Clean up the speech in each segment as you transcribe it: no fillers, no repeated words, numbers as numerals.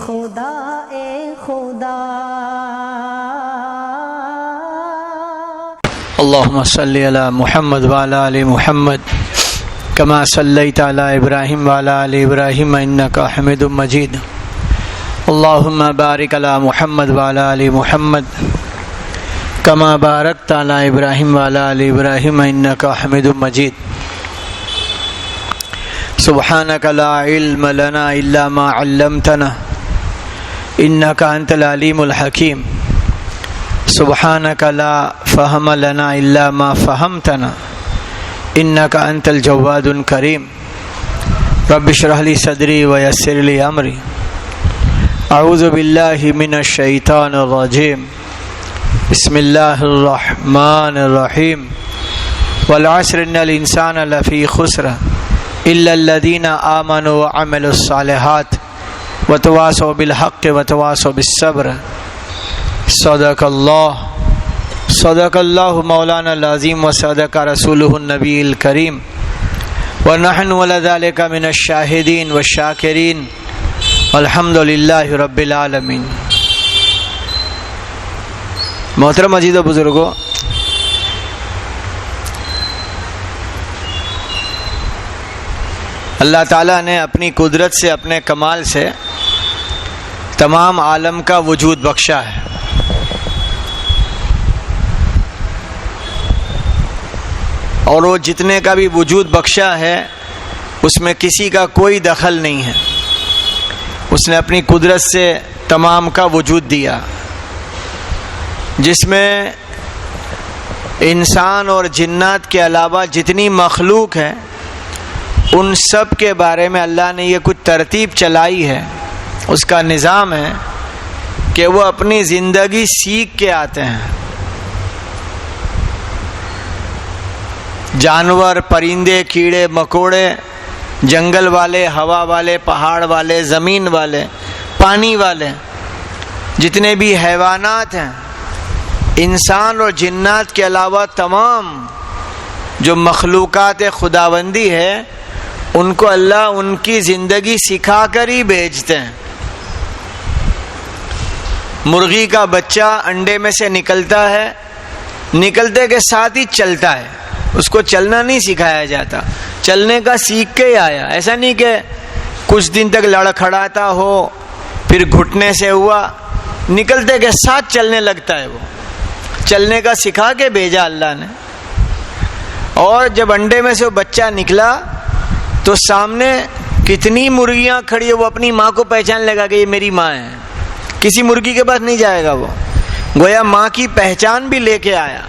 خدا اے خدا اللهم صل على محمد وعلى آل محمد كما صليت على إبراهيم وعلى آل إبراهيم إنك حميد مجيد اللهم بارك على محمد وعلى آل محمد كما باركت على إبراهيم وعلى آل إبراهيم إنك حميد مجيد سبحانك لا علم لنا إلا ما علمتنا إنك أنت العليم الحكيم سبحانك لا فهم لنا إلا ما فهمتنا إنك أنت الجواد الكريم رب اشرح لي صدري ويسر لي أمري أعوذ بالله من الشيطان الرجيم بسم الله الرحمن الرحيم والعصر إن الإنسان لفي خسر إلا الذين آمنوا وعملوا الصالحات وتواصوا بالحق وتواصوا بالصبر صدق اللہ مولانا العظیم وصدق رسولہ النبی الکریم ونحن على ذلك من الشاہدین والشاکرین والحمد للہ رب العالمین۔ محترم عزیز و بزرگوں، اللہ تعالیٰ نے اپنی قدرت سے، اپنے کمال سے تمام عالم کا وجود بخشا ہے، اور وہ جتنے کا بھی وجود بخشا ہے اس میں کسی کا کوئی دخل نہیں ہے۔ اس نے اپنی قدرت سے تمام کا وجود دیا، جس میں انسان اور جنات کے علاوہ جتنی مخلوق ہے ان سب کے بارے میں اللہ نے یہ کچھ ترتیب چلائی ہے، اس کا نظام ہے کہ وہ اپنی زندگی سیکھ کے آتے ہیں۔ جانور، پرندے، کیڑے مکوڑے، جنگل والے، ہوا والے، پہاڑ والے، زمین والے، پانی والے، جتنے بھی حیوانات ہیں، انسان اور جنات کے علاوہ تمام جو مخلوقات خداوندی ہے ان کو اللہ ان کی زندگی سکھا کر ہی بھیجتے ہیں۔ مرغی کا بچہ انڈے میں سے نکلتا ہے، نکلتے کے ساتھ ہی چلتا ہے، اس کو چلنا نہیں سکھایا جاتا، چلنے کا سیکھ کے ہی آیا۔ ایسا نہیں کہ کچھ دن تک لڑکھڑاتا ہو پھر گھٹنے سے ہوا، نکلتے کے ساتھ چلنے لگتا ہے، وہ چلنے کا سکھا کے بھیجا اللہ نے۔ اور جب انڈے میں سے وہ بچہ نکلا تو سامنے کتنی مرغیاں کھڑی ہے، وہ اپنی ماں کو پہچان لگا کہ یہ میری ماں ہے، کسی مرغی کے پاس نہیں جائے گا، وہ گویا ماں کی پہچان بھی لے کے آیا،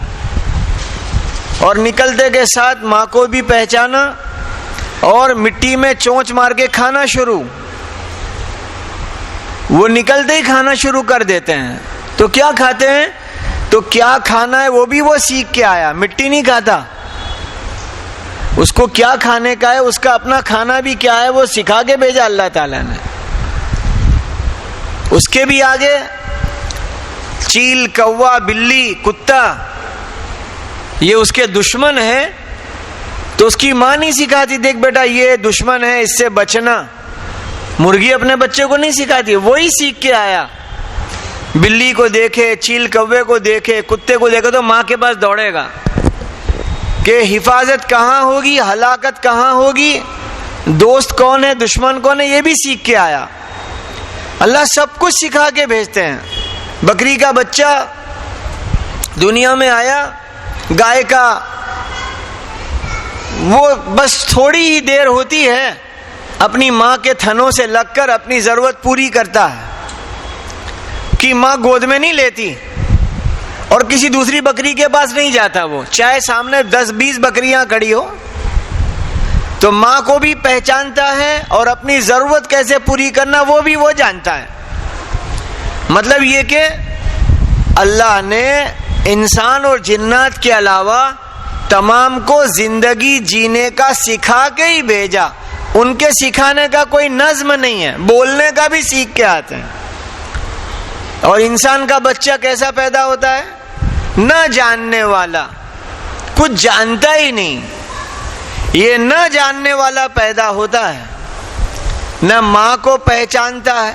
اور نکلتے کے ساتھ ماں کو بھی پہچانا اور مٹی میں چونچ مار کے کھانا شروع۔ وہ نکلتے ہی کھانا شروع کر دیتے ہیں، تو کیا کھاتے ہیں؟ تو کیا کھانا ہے وہ بھی وہ سیکھ کے آیا، مٹی نہیں کھاتا، اس کو کیا کھانے کا ہے، اس کا اپنا کھانا بھی کیا ہے وہ سکھا کے بھیجا اللہ تعالیٰ نے۔ اس کے بھی آگے چیل، کوا، بلی، کتا یہ اس کے دشمن ہے، تو اس کی ماں نہیں سکھاتی دیکھ بیٹا یہ دشمن ہے اس سے بچنا، مرغی اپنے بچے کو نہیں سکھاتی، وہی سیکھ کے آیا۔ بلی کو دیکھے، چیل کوے کو دیکھے، کتے کو دیکھے تو ماں کے پاس دوڑے گا کہ حفاظت کہاں ہوگی، ہلاکت کہاں ہوگی، دوست کون ہے، دشمن کون ہے، یہ بھی سیکھ کے آیا۔ اللہ سب کچھ سکھا کے بھیجتے ہیں۔ بکری کا بچہ دنیا میں آیا، گائے کا وہ بس تھوڑی ہی دیر ہوتی ہے اپنی ماں کے تھنوں سے لگ کر اپنی ضرورت پوری کرتا ہے کہ ماں گود میں نہیں لیتی، اور کسی دوسری بکری کے پاس نہیں جاتا، وہ چاہے سامنے 10-20 بکریاں کھڑی ہو تو ماں کو بھی پہچانتا ہے اور اپنی ضرورت کیسے پوری کرنا وہ بھی وہ جانتا ہے۔ مطلب یہ کہ اللہ نے انسان اور جنات کے علاوہ تمام کو زندگی جینے کا سکھا کے ہی بھیجا، ان کے سکھانے کا کوئی نظم نہیں ہے، بولنے کا بھی سیکھ کے آتے ہیں۔ اور انسان کا بچہ کیسا پیدا ہوتا ہے؟ نہ جاننے والا، کچھ جانتا ہی نہیں، یہ نہ جاننے والا پیدا ہوتا ہے، نہ ماں کو پہچانتا ہے،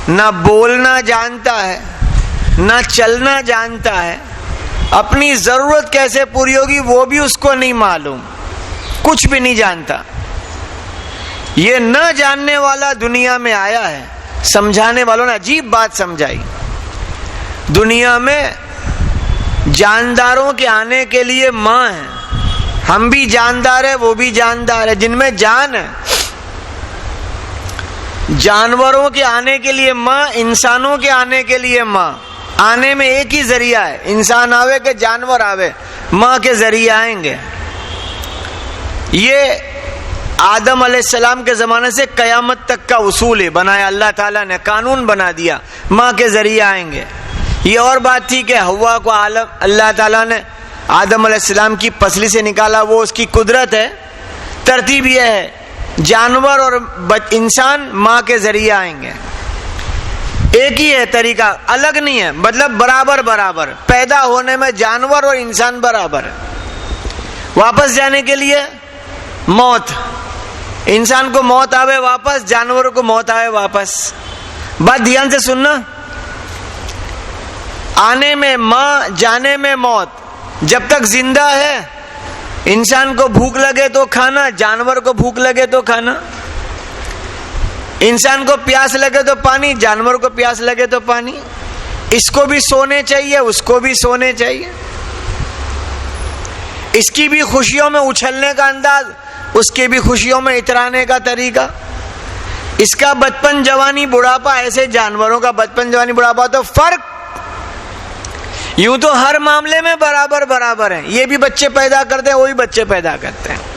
نہ بولنا جانتا ہے، نہ چلنا جانتا ہے، اپنی ضرورت کیسے پوری ہوگی وہ بھی اس کو نہیں معلوم، کچھ بھی نہیں جانتا. یہ نہ جاننے والا دنیا میں آیا ہے. سمجھانے والوں نے عجیب بات سمجھائی. دنیا میں جانداروں کے آنے کے لیے ماں ہے. ہم بھی جاندار ہیں، وہ بھی جاندار ہے. جن میں جان ہے. جانوروں کے آنے کے لیے ماں، انسانوں کے آنے کے لیے ماں. آنے میں ایک ہی ذریعہ ہے، انسان آوے کہ جانور آوے، ماں کے ذریعے آئیں گے. یہ آدم علیہ السلام کے زمانے سے قیامت تک کا اصول ہے، بنایا اللہ تعالیٰ نے، قانون بنا دیا، ماں کے ذریعے آئیں گے. یہ اور بات تھی کہ حوا کو اللہ تعالیٰ نے آدم علیہ السلام کی پسلی سے نکالا، وہ اس کی قدرت ہے. ترتیب یہ ہے، جانور اور انسان ماں کے ذریعے آئیں گے. ایک ہی ہے طریقہ، الگ نہیں ہے، مطلب برابر برابر. پیدا ہونے میں جانور اور انسان برابر ہے. واپس جانے کے لیے موت، انسان کو موت آوے واپس، جانور کو موت آوے واپس. بات دھیان سے سننا. آنے میں ماں، جانے میں موت. جب تک زندہ ہے انسان کو بھوک لگے تو کھانا، جانور کو بھوک لگے تو کھانا. انسان کو پیاس لگے تو پانی، جانور کو پیاس لگے تو پانی. اس کو بھی سونے چاہیے، اس کو بھی سونے چاہیے. اس کی بھی خوشیوں میں اچھلنے کا انداز، اس کے بھی خوشیوں میں اترانے کا طریقہ. اس کا بچپن جوانی بڑھاپا، ایسے جانوروں کا بچپن جوانی بڑھاپا. تو فرق یوں تو ہر معاملے میں برابر برابر ہیں. یہ بھی بچے پیدا کرتے ہیں، وہی بچے پیدا کرتے ہیں.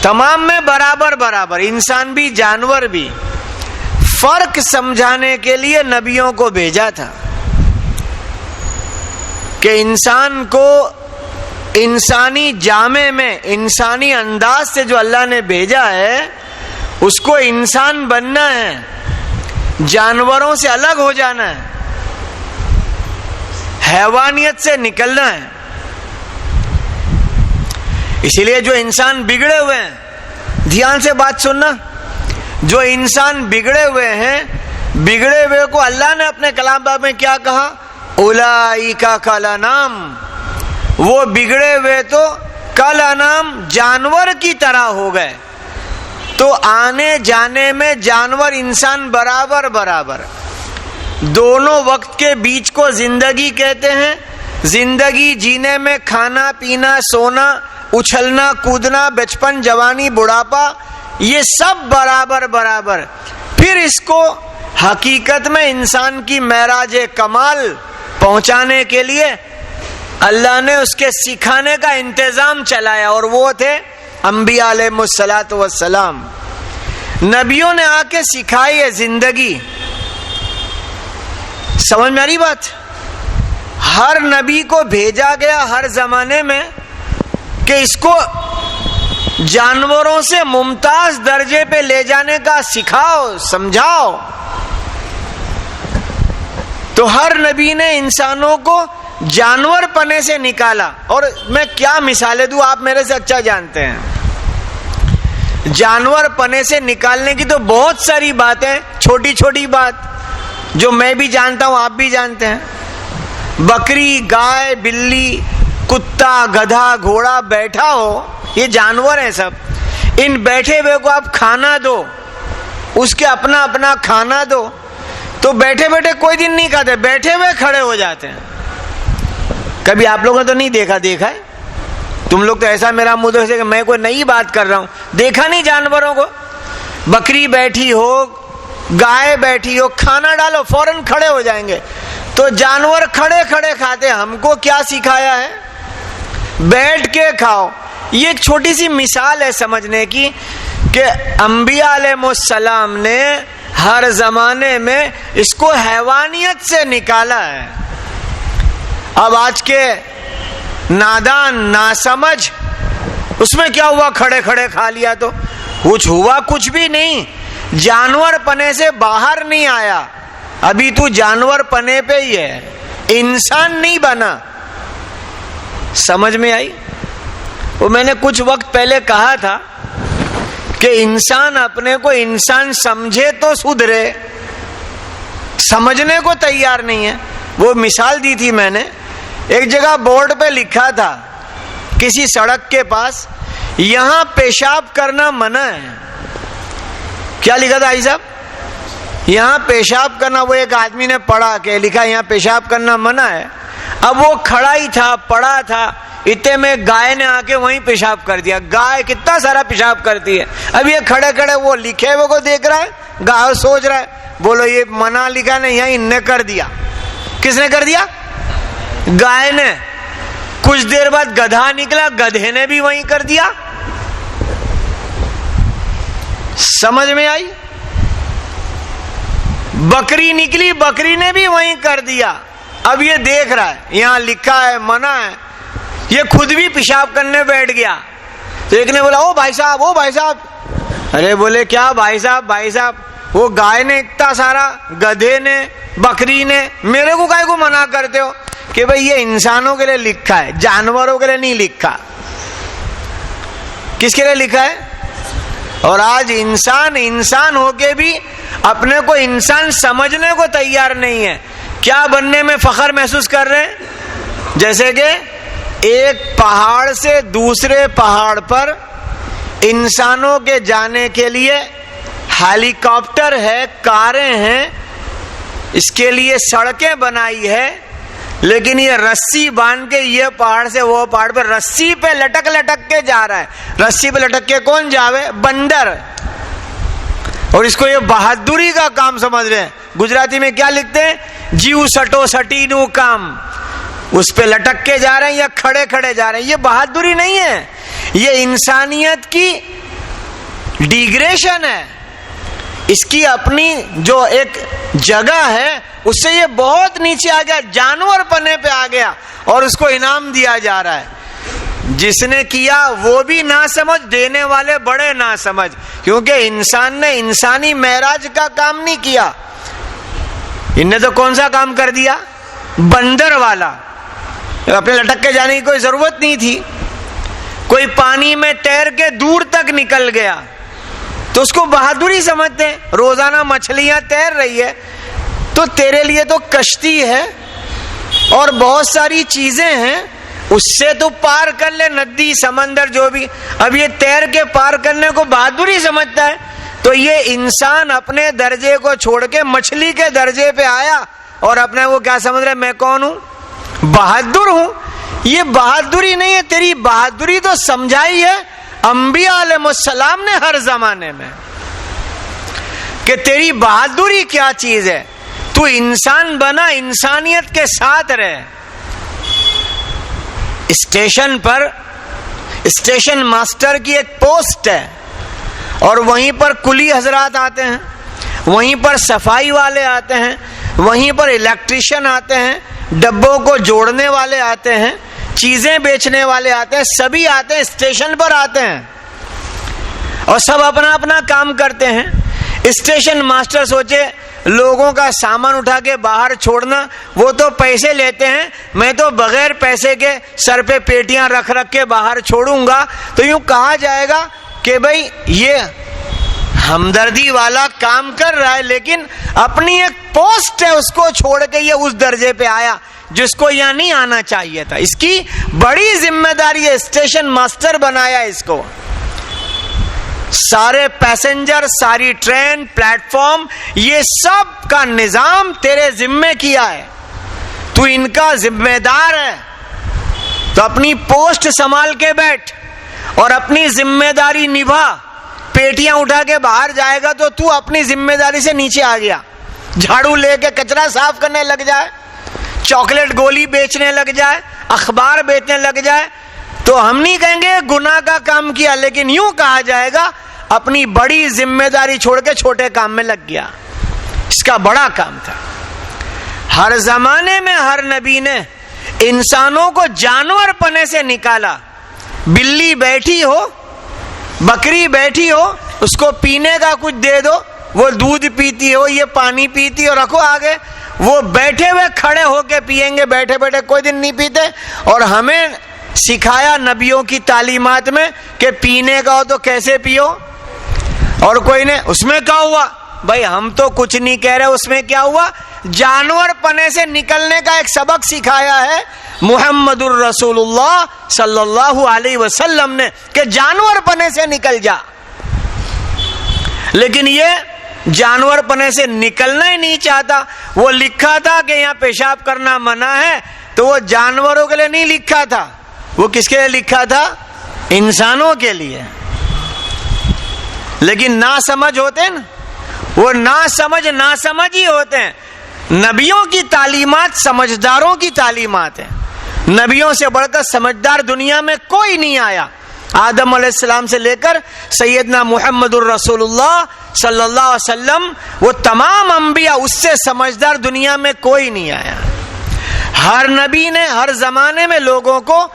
تمام میں برابر برابر، انسان بھی جانور بھی. فرق سمجھانے کے لیے نبیوں کو بھیجا تھا کہ انسان کو انسانی جامے میں، انسانی انداز سے جو اللہ نے بھیجا ہے اس کو انسان بننا ہے، جانوروں سے الگ ہو جانا ہے، حیوانیت سے نکلنا ہے. اسی لیے جو انسان بگڑے ہوئے ہیں، دھیان سے بات سننا، جو انسان بگڑے ہوئے ہیں، بگڑے ہوئے کو اللہ نے اپنے کلام پاک میں کیا کہا؟ اولئک کالانام. وہ بگڑے ہوئے تو کالانام، جانور کی طرح ہو گئے. تو آنے جانے میں جانور انسان برابر برابر. دونوں وقت کے بیچ کو زندگی کہتے ہیں. زندگی جینے میں کھانا پینا سونا اچھلنا کودنا بچپن جوانی بڑھاپا یہ سب برابر برابر. پھر اس کو حقیقت میں انسان کی معراج کمال پہنچانے کے لیے اللہ نے اس کے سکھانے کا انتظام چلایا، اور وہ تھے انبیاء علیہ الصلوۃ والسلام. نبیوں نے آ کے سکھائی ہے زندگی. سمجھ میں آ رہی بات؟ ہر نبی کو بھیجا گیا ہر زمانے میں کہ اس کو جانوروں سے ممتاز درجے پہ لے جانے کا سکھاؤ، سمجھاؤ. تو ہر نبی نے انسانوں کو جانور پنے سے نکالا. اور میں کیا مثالیں دوں، آپ میرے سے اچھا جانتے ہیں. جانور پنے سے نکالنے کی تو بہت ساری باتیں، چھوٹی چھوٹی بات جو میں بھی جانتا ہوں، آپ بھی جانتے ہیں. بکری، گائے، بلی، کتا، گدھا، گھوڑا بیٹھا ہو، یہ جانور ہیں سب. ان بیٹھے ہوئے کو آپ کھانا دو، اس کے اپنا اپنا کھانا دو، تو بیٹھے بیٹھے کوئی دن نہیں کھاتے، بیٹھے ہوئے کھڑے ہو جاتے ہیں. کبھی آپ لوگوں نے تو نہیں دیکھا ہے؟ تم لوگ تو ایسا میرا منہ دیکھتے کہ میں کوئی نئی بات کر رہا ہوں. دیکھا نہیں جانوروں کو؟ بکری بیٹھی ہو، گائے بیٹھی ہو، کھانا ڈالو فوراً کھڑے ہو جائیں گے. تو جانور کھڑے کھڑے کھاتے. ہم کو کیا سکھایا ہے؟ بیٹھ کے کھاؤ. یہ ایک چھوٹی سی مثال ہے سمجھنے کی کہ انبیاء علیہ السلام نے ہر زمانے میں اس کو حیوانیت سے نکالا ہے. اب آج کے نادان ناسمجھ، اس میں کیا ہوا؟ کھڑے کھڑے کھا لیا تو کچھ ہوا؟ کچھ بھی نہیں. جانور پنے سے باہر نہیں آیا، ابھی تو جانور پنے پہ ہی ہے، انسان نہیں بنا. سمجھ میں آئی؟ وہ میں نے کچھ وقت پہلے کہا تھا کہ انسان اپنے کو انسان سمجھے تو سدھرے. سمجھنے کو تیار نہیں ہے. وہ مثال دی تھی میں نے, ایک جگہ بورڈ پہ لکھا تھا کسی سڑک کے پاس, یہاں پیشاب کرنا منع ہے. کیا لکھا تھا بھائی صاحب؟ یہاں پیشاب کرنا. وہ ایک آدمی نے پڑھا کہ لکھا یہاں پیشاب کرنا منع ہے. اب وہ کھڑا ہی تھا, پڑا تھا, اتنے میں گائے نے آ کے وہیں پیشاب کر دیا. گائے کتنا سارا پیشاب کرتی ہے. اب یہ کھڑے کھڑے وہ لکھے ہوئے کو دیکھ رہا ہے, گائے سوچ رہا ہے, بولو یہ منع لکھا نہیں, یہاں ان نے کر دیا. کس نے کر دیا؟ گائے نے. کچھ دیر بعد گدھا نکلا, گدھے نے بھی وہیں کر دیا. سمجھ میں آئی؟ بکری نکلی, بکری نے بھی وہیں کر دیا. اب یہ دیکھ رہا ہے یہاں لکھا ہے منع ہے, یہ خود بھی پیشاب کرنے بیٹھ گیا. تو ایک نے بولا او بھائی صاحب, او بھائی صاحب. ارے بولے کیا بھائی صاحب؟ بھائی صاحب وہ گائے نے اتنا سارا, گدھے نے, بکری نے, میرے کو کائے کو منع کرتے ہو؟ کہ بھئی یہ انسانوں کے لیے لکھا ہے, جانوروں کے لیے نہیں لکھا. کس کے لیے لکھا ہے؟ اور آج انسان ہو کے بھی اپنے کو انسان سمجھنے کو تیار نہیں ہے. کیا بننے میں فخر محسوس کر رہے ہیں؟ جیسے کہ ایک پہاڑ سے دوسرے پہاڑ پر انسانوں کے جانے کے لیے ہیلی کاپٹر ہے, کاریں ہیں, اس کے لیے سڑکیں بنائی ہے, لیکن یہ رسی باندھ کے یہ پہاڑ سے وہ پہاڑ پہ رسی پہ لٹک لٹک کے جا رہا ہے. رسی پہ لٹک کے کون جاوے؟ بندر. اور اس کو یہ بہادری کا کام سمجھ رہے ہیں. گجراتی میں کیا لکھتے ہیں؟ جیو سٹو سٹی نو کام. اس پہ لٹک کے جا رہے ہیں یا کھڑے کھڑے جا رہے ہیں. یہ بہادری نہیں ہے, یہ انسانیت کی ڈیگریشن ہے. اس کی اپنی جو ایک جگہ ہے اس سے یہ بہت نیچے آ گیا, جانور پنے پہ آ گیا, اور اس کو انعام دیا جا رہا ہے. جس نے کیا وہ بھی نہ سمجھ, دینے والے بڑے نہ سمجھ, کیونکہ انسان نے انسانی معراج کا کام نہیں کیا. ان نے تو کون سا کام کر دیا؟ بندر والا. اپنے لٹک کے جانے کی کوئی ضرورت نہیں تھی. کوئی پانی میں تیر کے دور تک نکل گیا تو اس کو بہادری سمجھتے ہیں. روزانہ مچھلیاں تیر رہی ہے تو تیرے لیے تو کشتی ہے اور بہت ساری چیزیں ہیں, اس سے تو پار کر لے, ندی سمندر جو بھی. اب یہ تیر کے پار کرنے کو بہادری سمجھتا ہے. تو یہ انسان اپنے درجے کو چھوڑ کے مچھلی کے درجے پہ آیا اور اپنے وہ کیا سمجھ رہا ہے؟ میں کون ہوں؟ بہادر ہوں. یہ بہادری نہیں ہے. تیری بہادری تو سمجھائی ہے انبیاء علیہ السلام نے ہر زمانے میں, کہ تیری بہادری کیا چیز ہے. تو انسان بنا, انسانیت کے ساتھ رہے. اسٹیشن پر اسٹیشن ماسٹر کی ایک پوسٹ ہے, اور وہیں پر کلی حضرات آتے ہیں, وہیں پر صفائی والے آتے ہیں, وہیں پر الیکٹریشین آتے ہیں, ڈبوں کو جوڑنے والے آتے ہیں, چیزیں بیچنے والے آتے ہیں, سبھی آتے ہیں, اسٹیشن پر آتے ہیں, اور سب اپنا اپنا کام کرتے ہیں. اسٹیشن ماسٹر سوچے لوگوں کا سامان اٹھا کے باہر چھوڑنا, وہ تو پیسے لیتے ہیں, میں تو بغیر پیسے کے سر پہ پیٹیاں رکھ رکھ کے باہر چھوڑوں گا. تو یوں کہا جائے گا کہ بھئی یہ ہمدردی والا کام کر رہا ہے, لیکن اپنی ایک پوسٹ ہے اس کو چھوڑ کے یہ اس درجے پہ آیا جس کو یہاں نہیں آنا چاہیے تھا. اس کی بڑی ذمہ داری ہے, اسٹیشن ماسٹر بنایا اس کو. سارے پیسنجر, ساری ٹرین, پلیٹ فارم, یہ سب کا نظام تیرے ذمے کیا ہے, تو ان کا ذمہ دار ہے. تو اپنی پوسٹ سنبھال کے بیٹھ اور اپنی ذمہ داری نبھا. پیٹیاں اٹھا کے باہر جائے گا تو اپنی ذمہ داری سے نیچے آ گیا. جھاڑو لے کے کچرا صاف کرنے لگ جائے, چاکلیٹ گولی بیچنے لگ جائے, اخبار بیچنے لگ جائے, تو ہم نہیں کہیں گے گناہ کا کام کیا, لیکن یوں کہا جائے گا اپنی بڑی ذمہ داری چھوڑ کے چھوٹے کام میں لگ گیا. اس کا بڑا کام تھا. ہر زمانے میں ہر نبی نے انسانوں کو جانور پنے سے نکالا. بلی بیٹھی ہو, بکری بیٹھی ہو, اس کو پینے کا کچھ دے دو, وہ دودھ پیتی ہو, یہ پانی پیتی ہو, رکھو آگے, وہ بیٹھے ہوئے کھڑے ہو کے پیئیں گے, بیٹھے بیٹھے کوئی دن نہیں پیتے. اور ہمیں سکھایا نبیوں کی تعلیمات میں کہ پینے کا ہو تو کیسے پیو. اور کوئی نے اس میں کیا ہوا؟ بھائی ہم تو کچھ نہیں کہہ رہے اس میں کیا ہوا, جانور پنے سے نکلنے کا ایک سبق سکھایا ہے محمد الرسول اللہ صلی اللہ علیہ وسلم نے کہ جانور پنے سے نکل جا. لیکن یہ جانور پنے سے نکلنا ہی نہیں چاہتا. وہ لکھا تھا کہ یہاں پیشاب کرنا منع ہے تو وہ جانوروں کے لیے نہیں لکھا تھا, وہ کس کے لیے لکھا تھا؟ انسانوں کے لیے. لیکن نا سمجھ ہوتے ہیں نا, وہ نا سمجھ ہی ہوتے ہیں. نبیوں کی تعلیمات سمجھداروں کی تعلیمات ہیں. نبیوں سے بڑھ کر سمجھدار دنیا میں کوئی نہیں آیا. آدم علیہ السلام سے لے کر سیدنا محمد الرسول اللہ صلی اللہ علیہ وسلم, وہ تمام انبیاء, اس سے سمجھدار دنیا میں کوئی نہیں آیا. ہر نبی نے ہر زمانے میں لوگوں کو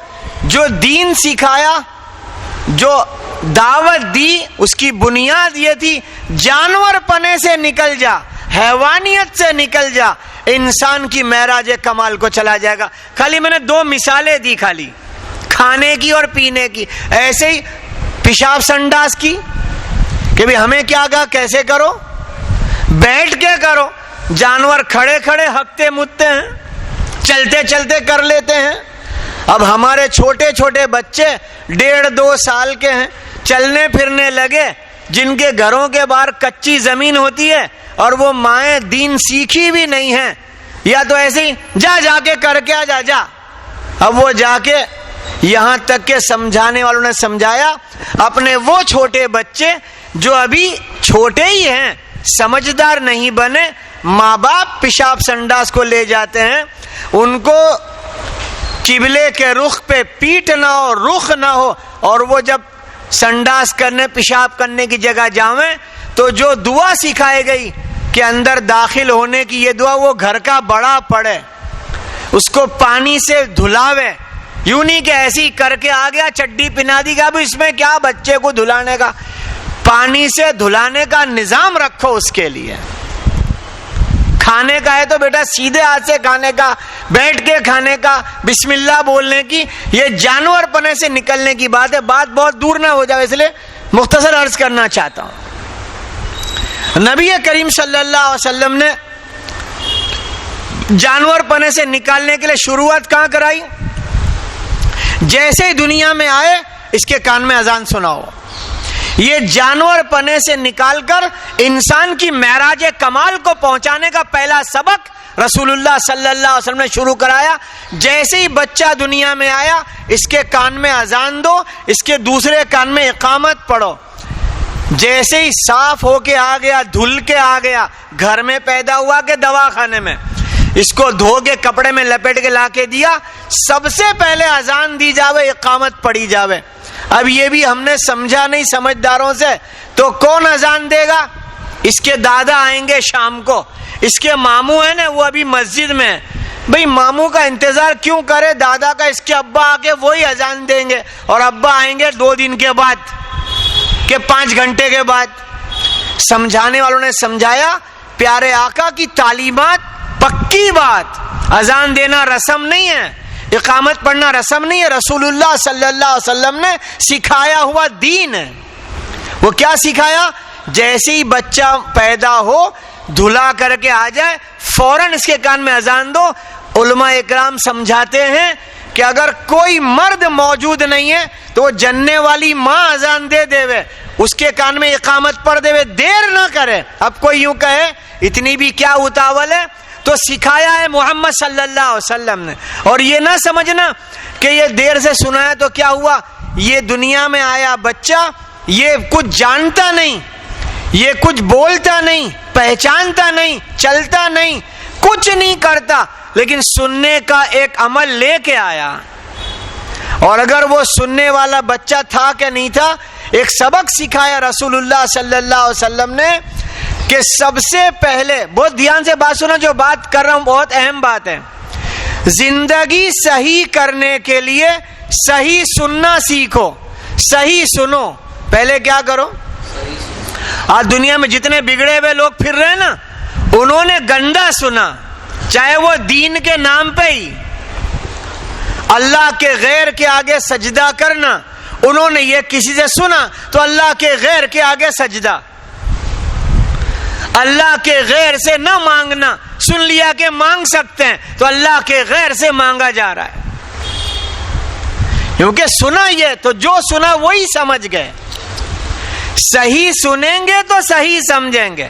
جو دین سکھایا, جو دعوت دی, اس کی بنیاد یہ تھی جانور پنے سے نکل جا, حیوانیت سے نکل جا, انسان کی معراج کمال کو چلا جائے گا. خالی میں نے 2 مثالیں دی, خالی کھانے کی اور پینے کی. ایسے ہی پیشاب سنڈاس کی کہ بھی ہمیں کیا کہا کیسے کرو, بیٹھ کے کرو. جانور کھڑے کھڑے ہکتے مدتے ہیں, چلتے چلتے کر لیتے ہیں. اب ہمارے چھوٹے چھوٹے بچے 1.5-2 سال کے ہیں, چلنے پھرنے لگے, جن کے گھروں کے باہر کچی زمین ہوتی ہے اور وہ مائیں دین سیکھی بھی نہیں ہیں, یا تو ایسے ہی جا کے کر کے آ جا. اب وہ جا کے یہاں تک کہ سمجھانے والوں نے سمجھایا, اپنے وہ چھوٹے بچے جو ابھی چھوٹے ہی ہیں, سمجھدار نہیں بنے, ماں باپ پیشاب سنڈاس کو لے جاتے ہیں, ان کو قبلے کے رخ پہ پیٹ نہ ہو, رخ نہ ہو, اور وہ جب سنڈاس کرنے پیشاب کرنے کی جگہ جاویں تو جو دعا سکھائی گئی کہ اندر داخل ہونے کی یہ دعا, وہ گھر کا بڑا پڑھے, اس کو پانی سے دھلاوے. یوں نہیں کہ ایسی کر کے آ گیا چڈی پنا دی گا, اب اس میں کیا بچے کو دھلانے کا, پانی سے دھلانے کا نظام رکھو اس کے لیے. کھانے کا ہے تو بیٹا سیدھے ہاتھ سے کھانے کا, بیٹھ کے کھانے کا, بسم اللہ بولنے کی. یہ جانور پنے سے نکلنے کی بات ہے, بات بہت دور نہ ہو جائے, اس لیے مختصر عرض کرنا چاہتا ہوں. نبی کریم صلی اللہ علیہ وسلم نے جانور پنے سے نکالنے کے لیے شروعات کہاں کرائی؟ جیسے ہی دنیا میں آئے اس کے کان میں اذان سناؤ. یہ جانور پنے سے نکال کر انسان کی معراج کمال کو پہنچانے کا پہلا سبق رسول اللہ صلی اللہ علیہ وسلم نے شروع کرایا. جیسے ہی بچہ دنیا میں آیا اس کے کان میں اذان دو, اس کے دوسرے کان میں اقامت پڑھو. جیسے ہی صاف ہو کے آ گیا, دھل کے آ گیا, گھر میں پیدا ہوا کہ دواخانے میں, اس کو دھو کے کپڑے میں لپیٹ کے لا کے دیا, سب سے پہلے اذان دی جاوے, اقامت پڑھی جاوے. اب یہ بھی ہم نے سمجھا نہیں سمجھداروں سے, تو کون اذان دے گا؟ اس کے دادا آئیں گے شام کو, اس کے ماموں ہیں نا وہ ابھی مسجد میں ہیں. بھئی ماموں کا انتظار کیوں کرے, دادا کا اس کے ابا آ کے وہی اذان دیں گے, اور ابا آئیں گے 2 دن کے بعد کہ 5 گھنٹے کے بعد. سمجھانے والوں نے سمجھایا, پیارے آقا کی تعلیمات پکی بات, اذان دینا رسم نہیں ہے, اقامت پڑھنا رسم نہیں ہے, رسول اللہ صلی اللہ علیہ وسلم نے سکھایا ہوا دین ہے. وہ کیا سکھایا؟ جیسے ہی بچہ پیدا ہو, دھلا کر کے آ جائے, فوراً اس کے کان میں اذان دو. علماء اکرام سمجھاتے ہیں کہ اگر کوئی مرد موجود نہیں ہے تو وہ جننے والی ماں اذان دے دے, اس کے کان میں اقامت پڑھ دے, دیر نہ کرے. اب کوئی یوں کہے اتنی بھی کیا اتاول ہے, تو سکھایا ہے محمد صلی اللہ علیہ وسلم نے. اور یہ نہ سمجھنا کہ یہ دیر سے سنایا تو کیا ہوا, یہ دنیا میں آیا بچہ, یہ کچھ جانتا نہیں, یہ کچھ بولتا نہیں, پہچانتا نہیں, چلتا نہیں, کچھ نہیں کرتا, لیکن سننے کا ایک عمل لے کے آیا. اور اگر وہ سننے والا بچہ تھا کہ نہیں تھا, ایک سبق سکھایا رسول اللہ صلی اللہ علیہ وسلم نے کہ سب سے پہلے, بہت دھیان سے بات سنو, جو بات کر رہا ہوں بہت اہم بات ہے. زندگی صحیح کرنے کے لیے صحیح سننا سیکھو, صحیح سنو. پہلے کیا کرو, آج دنیا میں جتنے بگڑے ہوئے لوگ پھر رہے ہیں نا, انہوں نے گندا سنا, چاہے وہ دین کے نام پہ ہی. اللہ کے غیر کے آگے سجدہ کرنا, انہوں نے یہ کسی سے سنا تو اللہ کے غیر کے آگے سجدہ. اللہ کے غیر سے نہ مانگنا. سن لیا کہ مانگ سکتے ہیں تو اللہ کے غیر سے مانگا جا رہا ہے. کیونکہ سنا یہ تو جو سنا وہی سمجھ گئے. صحیح سنیں گے تو صحیح سمجھیں گے.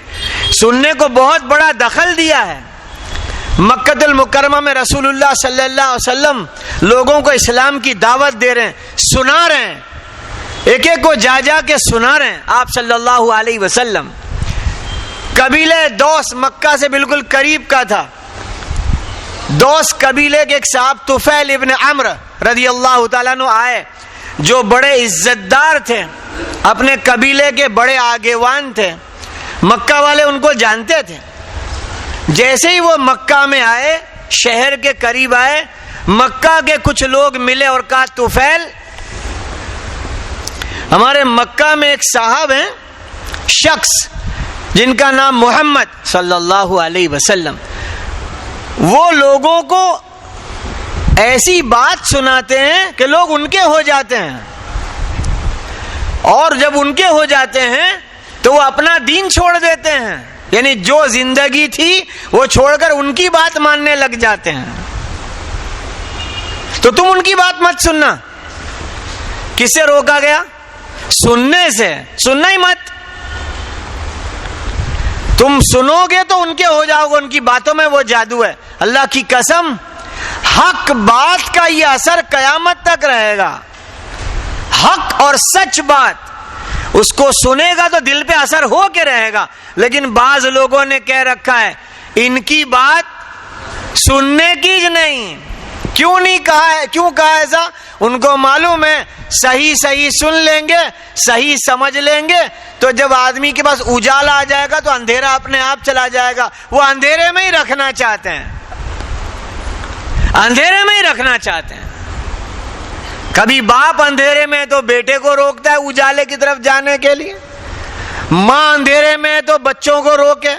سننے کو بہت بڑا دخل دیا ہے. مکہ المکرمہ میں رسول اللہ صلی اللہ علیہ وسلم لوگوں کو اسلام کی دعوت دے رہے ہیں, سنا رہے ہیں, ایک ایک کو جا جا کے سنا رہے ہیں. آپ صلی اللہ علیہ وسلم قبیلے دوس مکہ سے بالکل قریب کا تھا. دوس قبیلے کے ایک صاحب طفیل ابن عمرو رضی اللہ تعالیٰ عنہ آئے, جو بڑے عزت دار تھے, اپنے قبیلے کے بڑے آگیوان تھے. مکہ والے ان کو جانتے تھے. جیسے ہی وہ مکہ میں آئے, شہر کے قریب آئے, مکہ کے کچھ لوگ ملے اور کہا طفیل, ہمارے مکہ میں ایک صاحب ہیں, شخص جن کا نام محمد صلی اللہ علیہ وسلم, وہ لوگوں کو ایسی بات سناتے ہیں کہ لوگ ان کے ہو جاتے ہیں, اور جب ان کے ہو جاتے ہیں تو وہ اپنا دین چھوڑ دیتے ہیں. یعنی جو زندگی تھی وہ چھوڑ کر ان کی بات ماننے لگ جاتے ہیں. تو تم ان کی بات مت سننا. کس سے روکا گیا؟ سننے سے. سننا ہی مت. تم سنو گے تو ان کے ہو جاؤ گے. ان کی باتوں میں وہ جادو ہے. اللہ کی قسم, حق بات کا یہ اثر قیامت تک رہے گا. حق اور سچ بات, اس کو سنے گا تو دل پہ اثر ہو کے رہے گا. لیکن بعض لوگوں نے کہہ رکھا ہے ان کی بات سننے کی نہیں. کیوں نہیں کہا ہے؟ کیوں کہا ایسا؟ ان کو معلوم ہے صحیح صحیح سن لیں گے, صحیح سمجھ لیں گے, تو جب آدمی کے پاس اجالا آ جائے گا تو اندھیرا اپنے آپ چلا جائے گا. وہ اندھیرے میں ہی رکھنا چاہتے ہیں, اندھیرے میں ہی رکھنا چاہتے ہیں. کبھی باپ اندھیرے میں تو بیٹے کو روکتا ہے اجالے کی طرف جانے کے لیے, ماں اندھیرے میں تو بچوں کو روکے,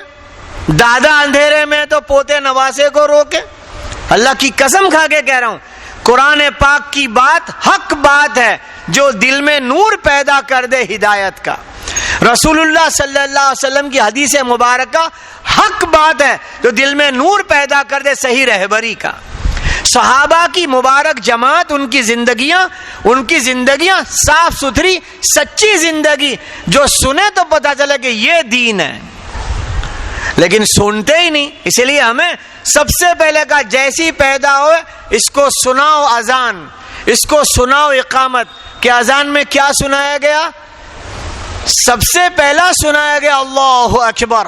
دادا اندھیرے میں تو پوتے نواسے کو روکے. اللہ کی قسم کھا کے کہہ رہا ہوں, قرآن پاک کی بات حق بات ہے جو دل میں نور پیدا کر دے ہدایت کا. رسول اللہ صلی اللہ علیہ وسلم کی حدیث مبارکہ حق بات ہے جو دل میں نور پیدا کر دے صحیح رہبری کا. صحابہ کی مبارک جماعت, ان کی زندگیاں صاف ستھری سچی زندگی, جو سنے تو پتا چلے کہ یہ دین ہے, لیکن سنتے ہی نہیں. اسی لیے ہمیں سب سے پہلے کہا جیسی پیدا ہو اس کو سناؤ اذان, اس کو سناؤ اقامت. کہ اذان میں کیا سنایا گیا؟ سب سے پہلا سنایا گیا اللہ اکبر.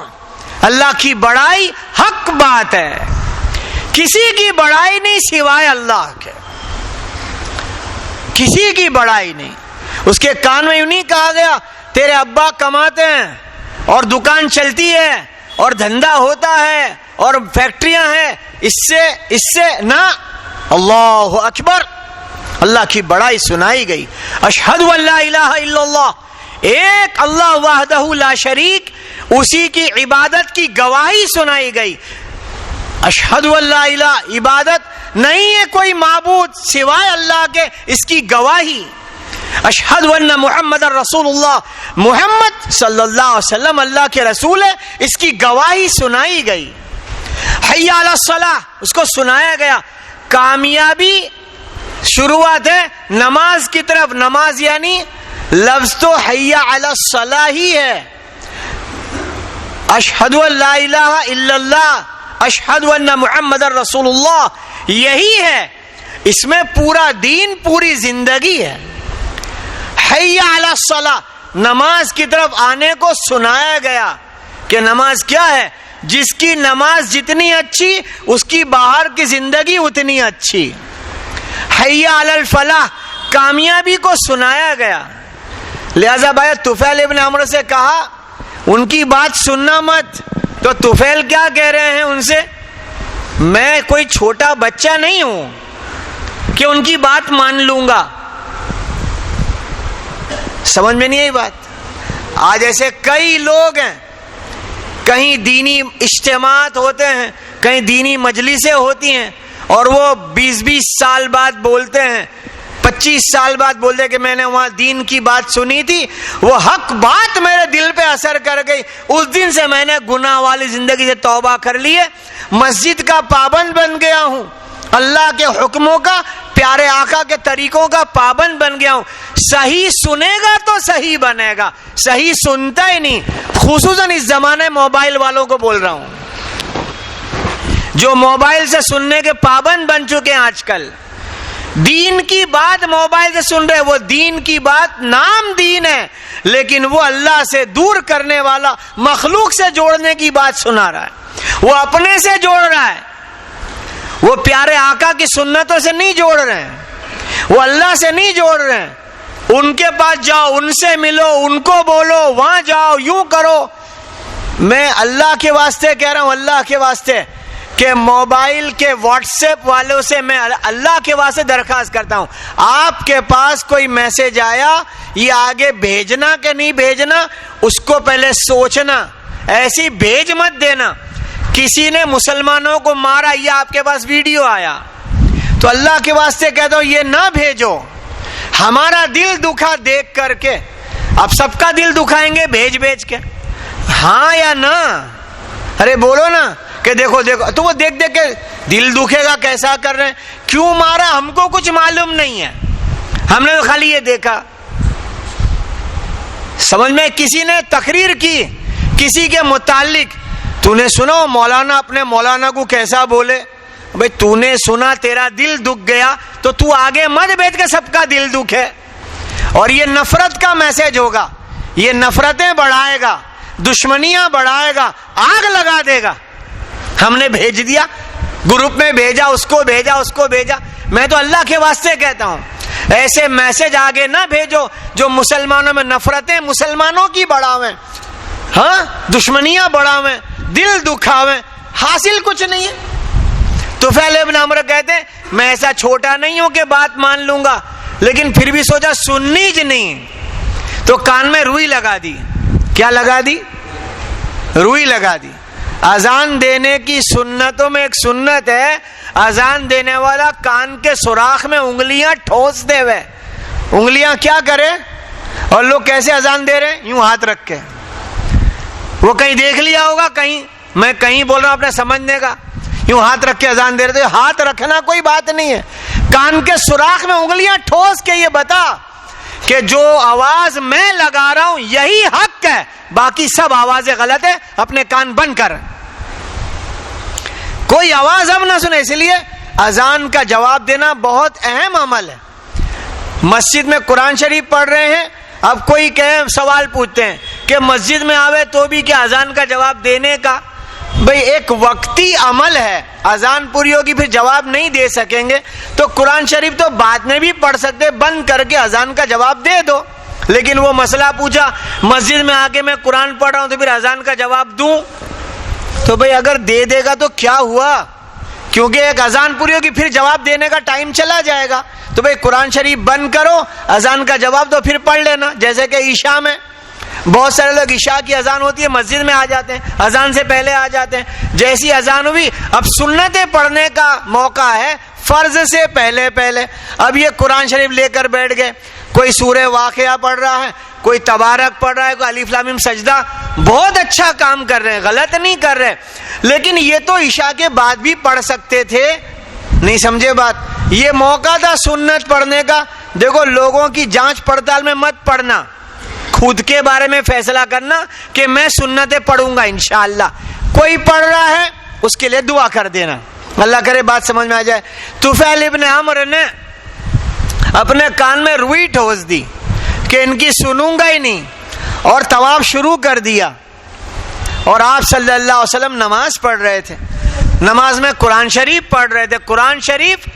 اللہ کی بڑائی حق بات ہے, کسی کی بڑائی نہیں سوائے اللہ کے, کسی کی بڑائی نہیں. اس کے کان میں یوں نہیں کہا گیا تیرے ابا کماتے ہیں اور دکان چلتی ہے اور دھندا ہوتا ہے اور فیکٹریاں ہیں, اس سے نہ. اللہ اکبر, اللہ کی بڑائی سنائی گئی. اشہد ان لا الہ الا اللہ, ایک اللہ وحدہ لا شریک, اسی کی عبادت کی گواہی سنائی گئی. اشہد ان لا الہ, عبادت نہیں ہے کوئی معبود سوائے اللہ کے, اس کی گواہی. اشہد ان محمد رسول اللہ, محمد صلی اللہ علیہ وسلم اللہ کے رسول ہے, اس کی گواہی سنائی گئی. حی علی الصلاۃ, اس کو سنایا گیا. کامیابی شروعات ہے نماز کی طرف. نماز یعنی لفظ تو حی علی الصلاۃ ہی ہے. اشہد ان لا الہ الا اللہ, اشہد ان محمد رسول اللہ, یہی ہے. اس میں پورا دین, پوری زندگی ہے. حی علی الصلاۃ, نماز کی طرف آنے کو سنایا گیا کہ نماز کیا ہے. جس کی نماز جتنی اچھی اس کی باہر کی زندگی اتنی اچھی. حی علی الفلاح, کامیابی کو سنایا گیا. لہذا بھائی طفیل ابن عمرو سے کہا ان کی بات سننا مت. تو طفیل کیا کہہ رہے ہیں ان سے, میں کوئی چھوٹا بچہ نہیں ہوں کہ ان کی بات مان لوں گا. سمجھ میں نہیں آئی بات؟ آج ایسے کئی لوگ ہیں, کہیں دینی اجتماعات ہوتے ہیں, کہیں دینی مجلسیں ہوتی ہیں, اور وہ 20-20 سال بعد بولتے ہیں 25 سال بعد بول دے کہ میں نے وہاں دین کی بات سنی تھی, وہ حق بات میرے دل پہ اثر کر گئی, اس دن سے میں نے گناہ والی زندگی سے توبہ کر لی ہے, مسجد کا پابند بن گیا ہوں, اللہ کے حکموں کا, پیارے آقا کے طریقوں کا پابند بن گیا ہوں. صحیح سنے گا تو صحیح بنے گا, صحیح سنتا ہی نہیں. خصوصاً اس زمانے موبائل والوں کو بول رہا ہوں, جو موبائل سے سننے کے پابند بن چکے ہیں آج کل. دین کی بات موبائل سے سن رہے, وہ دین کی بات نام دین ہے, لیکن وہ اللہ سے دور کرنے والا, مخلوق سے جوڑنے کی بات سنا رہا ہے. وہ اپنے سے جوڑ رہا ہے, وہ پیارے آقا کی سنتوں سے نہیں جوڑ رہے ہیں, وہ اللہ سے نہیں جوڑ رہے ہیں. ان کے پاس جاؤ, ان سے ملو, ان کو بولو, وہاں جاؤ, یوں کرو. میں اللہ کے واسطے کہہ رہا ہوں, اللہ کے واسطے, کہ موبائل کے واٹس ایپ والوں سے میں اللہ کے واسطے درخواست کرتا ہوں, آپ کے پاس کوئی میسج آیا, یہ آگے بھیجنا کہ نہیں بھیجنا اس کو پہلے سوچنا, ایسی بھیج مت دینا. کسی نے مسلمانوں کو مارا, یہ آپ کے پاس ویڈیو آیا, تو اللہ کے واسطے کہتا ہوں یہ نہ بھیجو. ہمارا دل دکھا دیکھ کر کے, اب سب کا دل دکھائیں گے بھیج بھیج کے, ہاں یا نہ؟ ارے بولو نا کہ دیکھو دیکھو, تو وہ دیکھ دیکھ کے دل دکھے گا کیسا کر رہے ہیں, کیوں مارا ہم کو کچھ معلوم نہیں ہے, ہم نے خالی یہ دیکھا. سمجھ میں کسی نے تقریر کی کسی کے متعلق, تو نے سنا مولانا اپنے مولانا کو کیسا بولے, بھئی تو نے سنا, تیرا دل دکھ گیا, تو تو آگے مت بیٹھ کے سب کا دل دکھے. اور یہ نفرت کا میسج ہوگا, یہ نفرتیں بڑھائے گا, دشمنیاں بڑھائے گا, آگ لگا دے گا. ہم نے بھیج دیا, گروپ میں بھیجا, اس کو بھیجا, اس کو بھیجا. میں تو اللہ کے واسطے کہتا ہوں ایسے میسج آگے نہ بھیجو جو مسلمانوں میں نفرتیں مسلمانوں کی بڑھاویں, ہاں دشمنیاں بڑھاویں, دل دکھاویں, حاصل کچھ نہیں ہے. طفیل ابن عمرو کہتے ہیں میں ایسا چھوٹا نہیں ہوں کہ بات مان لوں گا, لیکن پھر بھی سوچا سننی ج نہیں, تو کان میں روئی لگا دی. کیا لگا دی؟ روئی لگا دی. اذان دینے کی سنتوں میں ایک سنت ہے, اذان دینے والا کان کے سوراخ میں انگلیاں ٹھوس دے ہوئے. انگلیاں کیا کرے, اور لوگ کیسے اذان دے رہے, یوں ہاتھ رکھ کے. وہ کہیں دیکھ لیا ہوگا, کہیں میں کہیں بول رہا ہوں اپنے سمجھنے کا, یوں ہاتھ رکھ کے اذان دے رہے. ہاتھ رکھنا کوئی بات نہیں ہے, کان کے سوراخ میں انگلیاں ٹھوس کے یہ بتا کہ جو آواز میں لگا رہا ہوں یہی حق ہے, باقی سب آوازیں غلط ہے, اپنے کان بند کر, کوئی آواز اب نہ سنے. اس لیے اذان کا جواب دینا بہت اہم عمل ہے. مسجد میں قرآن شریف پڑھ رہے ہیں, اب کوئی کہے, سوال پوچھتے ہیں کہ مسجد میں آوے تو بھی کیا اذان کا جواب دینے کا؟ بھئی ایک وقتی عمل ہے, اذان پوری ہوگی پھر جواب نہیں دے سکیں گے, تو قرآن شریف تو بعد میں بھی پڑھ سکتے, بند کر کے اذان کا جواب دے دو. لیکن وہ مسئلہ پوچھا مسجد میں آ کے میں قرآن پڑھ رہا ہوں تو پھر اذان کا جواب دوں, تو بھئی اگر دے دے گا تو کیا ہوا, کیونکہ ایک اذان پوری ہوگی پھر جواب دینے کا ٹائم چلا جائے گا. تو بھئی قرآن شریف بند کرو, اذان کا جواب تو پھر پڑھ لینا. جیسے کہ عشاء میں بہت سارے لوگ عشاء کی اذان ہوتی ہے مسجد میں آ جاتے ہیں, اذان سے پہلے آ جاتے ہیں. جیسی اذان ہوئی اب سنتیں پڑھنے کا موقع ہے, فرض سے پہلے پہلے. اب یہ قرآن شریف لے کر بیٹھ گئے, کوئی سورہ واقعہ پڑھ رہا ہے, کوئی تبارک پڑھ رہا ہے, کوئی الف لام میم سجدہ. بہت اچھا کام کر رہے ہیں, غلط نہیں کر رہے, لیکن یہ تو عشاء کے بعد بھی پڑھ سکتے تھے. نہیں سمجھے بات, یہ موقع تھا سنت پڑھنے کا. دیکھو لوگوں کی جانچ پڑتال میں مت پڑھنا, خود کے بارے میں فیصلہ کرنا کہ میں سنتیں پڑھوں گا انشاءاللہ. کوئی پڑھ رہا ہے اس کے لیے دعا کر دینا, اللہ کرے بات سمجھ میں آ جائے. طفیل ابن عمرو نے اپنے کان میں روئی ٹھوس دی کہ ان کی سنوں گا ہی نہیں, اور طواف شروع کر دیا. اور آپ صلی اللہ علیہ وسلم نماز پڑھ رہے تھے, نماز میں قرآن شریف پڑھ رہے تھے. قرآن شریف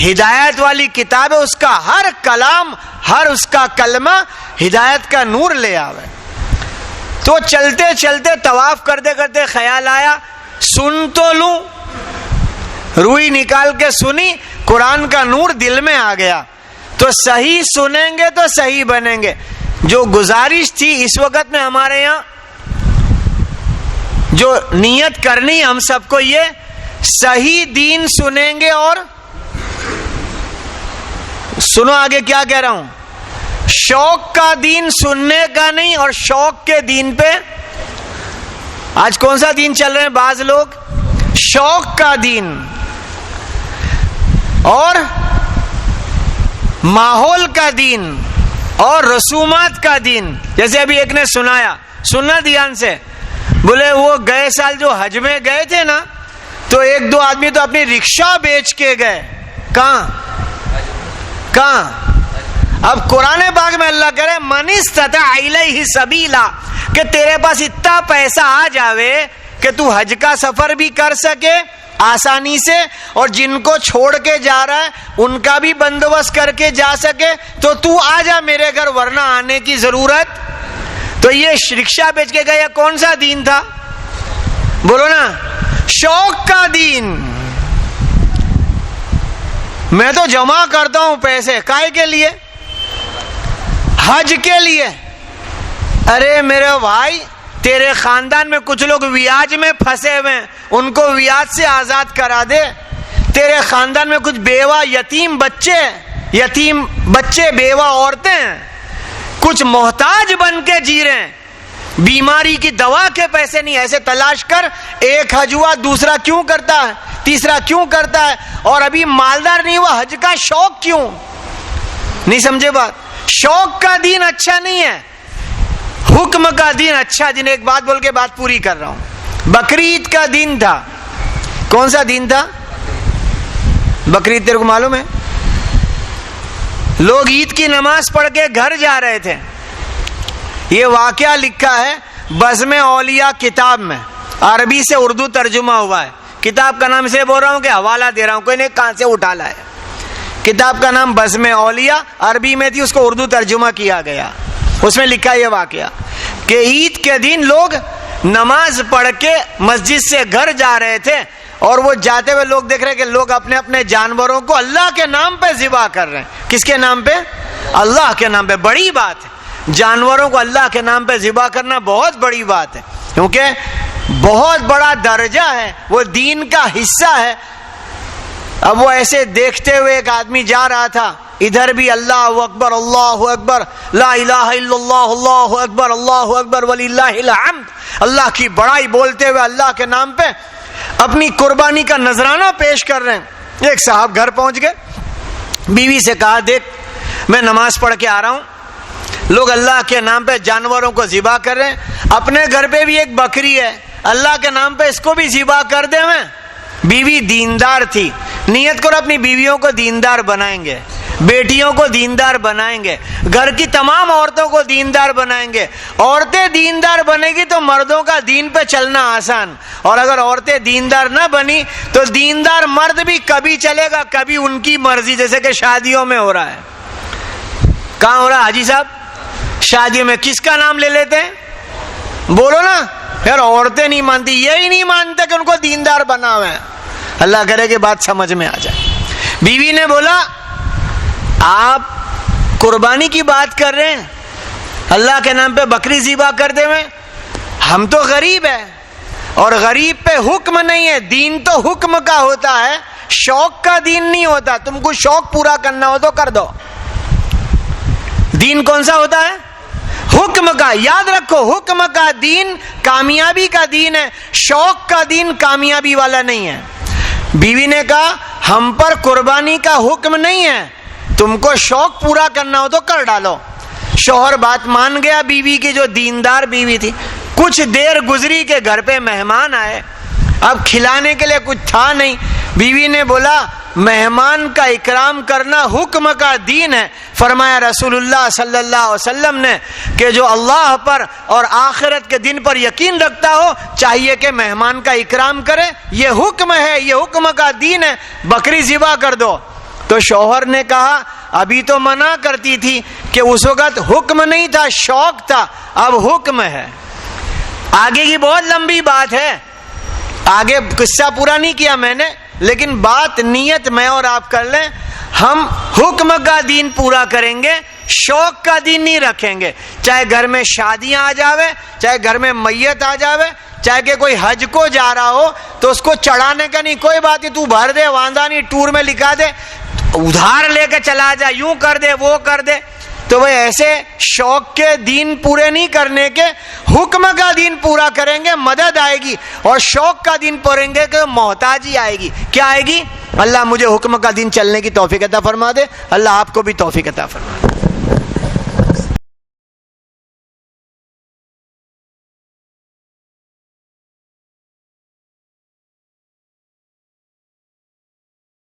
ہدایت والی کتاب ہے, اس کا ہر کلام, ہر اس کا کلمہ ہدایت کا نور لے آوے. تو چلتے چلتے طواف کرتے کرتے خیال آیا سن تو لوں, روئی نکال کے سنی, قرآن کا نور دل میں آ گیا. تو صحیح سنیں گے تو صحیح بنیں گے. جو گزارش تھی اس وقت میں ہمارے یہاں جو نیت کرنی ہم سب کو, یہ صحیح دین سنیں گے اور سنو آگے کیا کہہ رہا ہوں. شوق کا دین سننے کا نہیں, اور شوق کے دین پہ آج کون سا دین چل رہے ہیں بعض لوگ؟ شوق کا دین اور ماحول کا دین اور رسومات کا دین. جیسے ابھی ایک نے سننا دھیان سے, بولے وہ گئے سال جو حج میں گئے تھے نا, تو ایک دو آدمی تو اپنی رکشہ بیچ کے گئے. کہاں؟ اب قرآن پاک میں اللہ کہہ رہے من استطاع الیہ سبیلا, کہ تیرے پاس اتنا پیسہ آ جاوے کہ تو حج کا سفر بھی کر سکے آسانی سے, اور جن کو چھوڑ کے جا رہا ہے ان کا بھی بندوبست کر کے جا سکے, تو آ جا میرے گھر, ورنہ آنے کی ضرورت. تو یہ رکشہ بیچ کے گیا کون سا دین تھا؟ بولو نا, شوق کا دین. میں تو جمع کرتا ہوں پیسے, کائے کے لیے؟ حج کے لیے. ارے میرے بھائی, تیرے خاندان میں کچھ لوگ ویاج میں پھنسے ہوئے ہیں, ان کو ویاج سے آزاد کرا دے. تیرے خاندان میں کچھ بیوہ یتیم بچے بیوہ عورتیں ہیں, کچھ محتاج بن کے جی رہے ہیں, بیماری کی دوا کے پیسے نہیں. ایسے تلاش کر, ایک حج ہوا, دوسرا کیوں کرتا ہے, تیسرا کیوں کرتا ہے, اور ابھی مالدار نہیں ہوا, حج کا شوق کیوں نہیں؟ سمجھے بات؟ شوق کا دین اچھا نہیں ہے, حکم کا دین اچھا دین. ایک بات بول کے بات پوری کر رہا ہوں. بقری عید کا دین تھا. کون سا دین تھا بقری عید؟ تیرے کو معلوم ہے؟ لوگ عید کی نماز پڑھ کے گھر جا رہے تھے. یہ واقعہ لکھا ہے بزم اولیاء کتاب میں, عربی سے اردو ترجمہ ہوا ہے. کتاب کا نام سے بول رہا ہوں کہ حوالہ دے رہا ہوں, کوئی نے کہاں سے اٹھا لا ہے. کتاب کا نام بزم اولیاء, عربی میں تھی, اس کو اردو ترجمہ کیا گیا. اس میں لکھا یہ واقعہ کہ عید کے دن لوگ نماز پڑھ کے مسجد سے گھر جا رہے تھے, اور وہ جاتے ہوئے لوگ دیکھ رہے کہ لوگ اپنے اپنے جانوروں کو اللہ کے نام پہ ذبح کر رہے ہیں. کس کے نام پہ؟ اللہ کے نام پہ. بڑی بات ہے, جانوروں کو اللہ کے نام پہ ذبح کرنا بہت بڑی بات ہے, کیونکہ بہت بڑا درجہ ہے, وہ دین کا حصہ ہے. اب وہ ایسے دیکھتے ہوئے ایک آدمی جا رہا تھا, ادھر بھی اللہ اکبر لا الہ الا اللہ, اللہ اکبر وللہ الحمد, اللہ کی بڑائی بولتے ہوئے اللہ کے نام پہ اپنی قربانی کا نذرانہ پیش کر رہے ہیں. ایک صاحب گھر پہنچ گئے, بیوی سے کہا دیکھ میں نماز پڑھ کے آ رہا ہوں, لوگ اللہ کے نام پہ جانوروں کو ذبح کر رہے ہیں, اپنے گھر پہ بھی ایک بکری ہے, اللہ کے نام پہ اس کو بھی ذبح کر دیں. میں بیوی دیندار تھی, نیت کرو اپنی بیویوں کو دیندار بنائیں گے, بیٹیوں کو دیندار بنائیں گے, گھر کی تمام عورتوں کو دیندار بنائیں گے. عورتیں دیندار بنے گی تو مردوں کا دین پہ چلنا آسان, اور اگر عورتیں دیندار نہ بنی تو دیندار مرد بھی کبھی چلے گا کبھی ان کی مرضی, جیسے کہ شادیوں میں ہو رہا ہے. کہاں ہو رہا ہے حاجی صاحب؟ شادیوں میں کس کا نام لے لیتے ہیں؟ بولو نا یار, عورتیں نہیں مانتی, یہی نہیں مانتے کہ ان کو دیندار بنا ہوا ہے. اللہ کرے کہ بات سمجھ میں آ جائے. بیوی نے بولا آپ قربانی کی بات کر رہے ہیں, اللہ کے نام پہ بکری ذبح کر دے میں, ہم تو غریب ہیں, اور غریب پہ حکم نہیں ہے, دین تو حکم کا ہوتا ہے, شوق کا دین نہیں ہوتا. تم کو شوق پورا کرنا ہو تو کر دو. دین کون سا ہوتا ہے؟ حکم کا. یاد رکھو, حکم کا دین کامیابی کا دین ہے, شوق کا دین کامیابی والا نہیں ہے. بیوی نے کہا ہم پر قربانی کا حکم نہیں ہے, تم کو شوق پورا کرنا ہو تو کر ڈالو. شوہر بات مان گیا بیوی کی, جو دیندار بیوی تھی. کچھ دیر گزری کہ گھر پہ مہمان آئے, اب کھلانے کے لیے کچھ تھا نہیں. بیوی نے بولا مہمان کا اکرام کرنا حکم کا دین ہے. فرمایا رسول اللہ صلی اللہ علیہ وسلم نے کہ جو اللہ پر اور آخرت کے دن پر یقین رکھتا ہو چاہیے کہ مہمان کا اکرام کرے, یہ حکم ہے, یہ حکم کا دین ہے, بکری ذبح کر دو. تو شوہر نے کہا ابھی تو منع کرتی تھی کہ اس وقت حکم نہیں تھا, شوق تھا, اب حکم ہے. آگے کی بہت لمبی بات ہے, آگے قصہ پورا نہیں کیا میں نے, لیکن بات نیت میں اور آپ کر لیں. ہم حکم کا دین پورا کریں گے, شوق کا دین نہیں رکھیں گے. چاہے گھر میں شادیاں آ جاوے, چاہے گھر میں میت آ جاوے, چاہے کہ کوئی حج کو جا رہا ہو تو اس کو چڑھانے کا نہیں, کوئی بات نہیں, تو بھر دے, واندہ نہیں, ٹور میں لکھا دے, ادھار لے کے چلا جائے، یوں کر دے وہ کر دے، تو وہ ایسے شوق کے دین پورے نہیں کرنے کے، حکم کا دین پورا کریں گے مدد آئے گی، اور شوق کا دین پڑھیں گے کہ محتاجی آئے گی. کیا آئے گی؟ اللہ مجھے حکم کا دین چلنے کی توفیق عطا فرما دے، اللہ آپ کو بھی توفیق عطا فرما دے.